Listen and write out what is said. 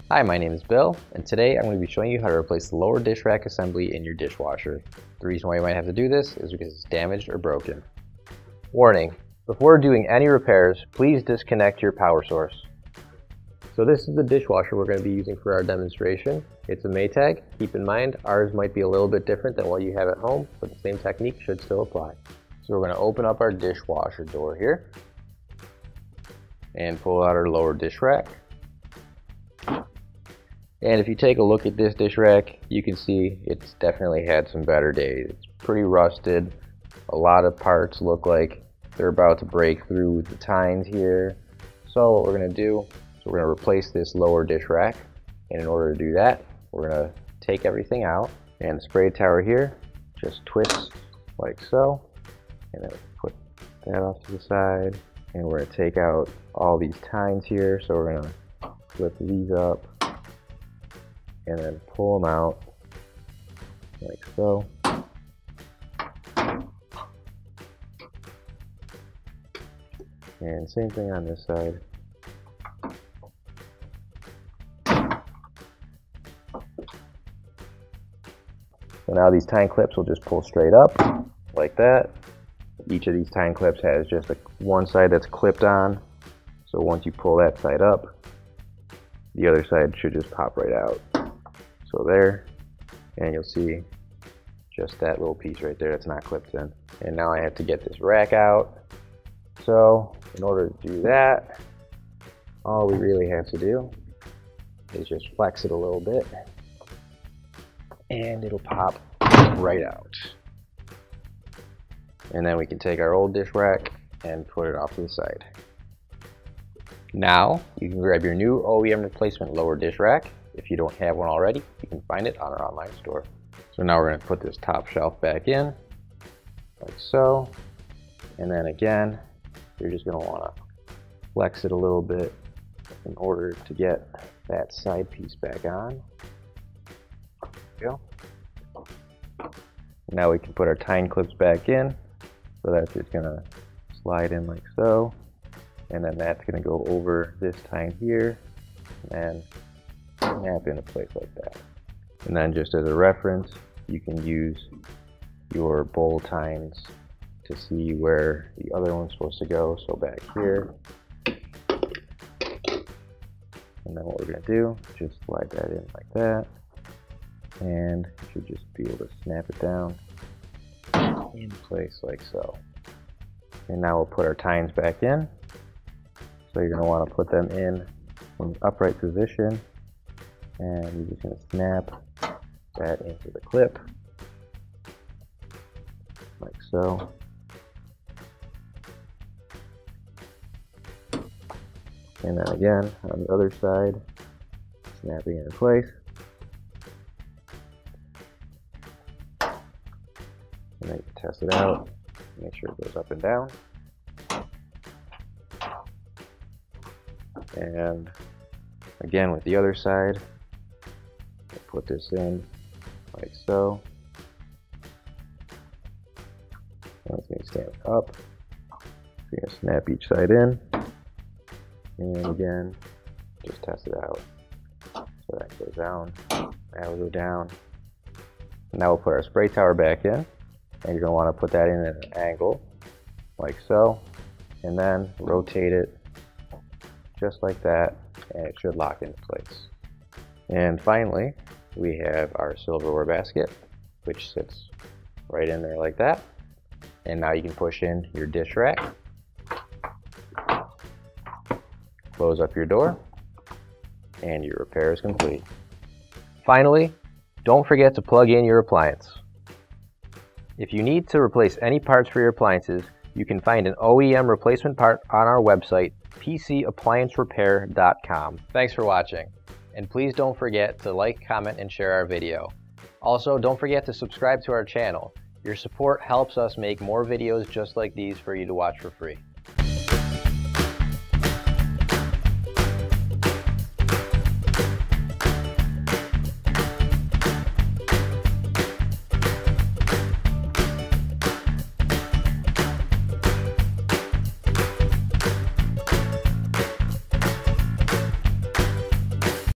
Hi, my name is Bill, and today I'm going to be showing you how to replace the lower dish rack assembly in your dishwasher. The reason why you might have to do this is because it's damaged or broken. Warning: before doing any repairs, please disconnect your power source. So this is the dishwasher we're going to be using for our demonstration. It's a Maytag. Keep in mind, ours might be a little bit different than what you have at home, but the same technique should still apply. So we're going to open up our dishwasher door here and pull out our lower dish rack. And if you take a look at this dish rack, you can see it's definitely had some better days. It's pretty rusted. A lot of parts look like they're about to break through the tines here. So what we're going to do is we're going to replace this lower dish rack. And in order to do that, we're going to take everything out. And the spray tower here just twists like so. And then put that off to the side. And we're going to take out all these tines here. So we're going to flip these up and then pull them out like so. And same thing on this side. So now these tine clips will just pull straight up like that. Each of these tine clips has just one side that's clipped on. So once you pull that side up, the other side should just pop right out. So there, and you'll see just that little piece right there that's not clipped in. And now I have to get this rack out. So in order to do that, all we really have to do is just flex it a little bit and it'll pop right out. And then we can take our old dish rack and put it off to the side. Now you can grab your new OEM replacement lower dish rack. If you don't have one already, you can find it on our online store. So now we're going to put this top shelf back in, like so. And then again, you're just going to want to flex it a little bit in order to get that side piece back on. There we go. Now we can put our tine clips back in. So that's just going to slide in like so. And then that's going to go over this tine here and snap into place like that. And then just as a reference, you can use your bowl tines to see where the other one's supposed to go. So back here. And then what we're going to do, just slide that in like that. And you should just be able to snap it down in place like so. And now we'll put our tines back in. So you're going to want to put them in an upright position. And you're just going to snap that into the clip, like so. And then again, on the other side, snapping it in place. And then you can test it out, make sure it goes up and down. And again with the other side, put this in like so. Now it's going to stand up. You're going to snap each side in. And again, just test it out. So that goes down, that will go down. Now we'll put our spray tower back in. And you're going to want to put that in at an angle, like so. And then rotate it just like that. And it should lock into place. And finally, we have our silverware basket, which sits right in there like that. And now you can push in your dish rack, close up your door, and your repair is complete. Finally, don't forget to plug in your appliance. If you need to replace any parts for your appliances, you can find an OEM replacement part on our website, PCApplianceRepair.com. Thanks for watching. And please don't forget to like, comment, and share our video. Also, don't forget to subscribe to our channel. Your support helps us make more videos just like these for you to watch for free.